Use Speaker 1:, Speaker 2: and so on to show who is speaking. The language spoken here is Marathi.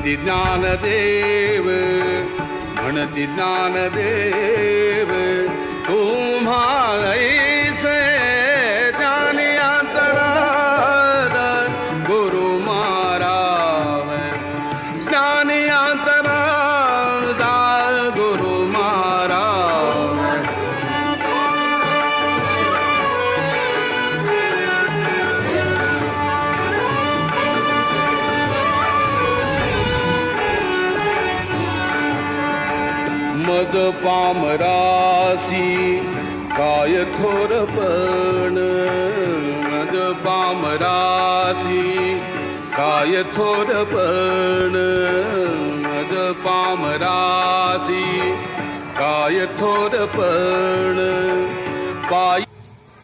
Speaker 1: म्हणती ज्ञानदेव, म्हणती ज्ञानदेव, तुम्हा ऐसे ज्ञानी अंतराळ गुरु महाराज, ज्ञानी अंतराळ गुरु महाराज. मद पामरासी काय थोरपण, मद पामरासी काय थोरपण, मद पामरासी काय थोरपण.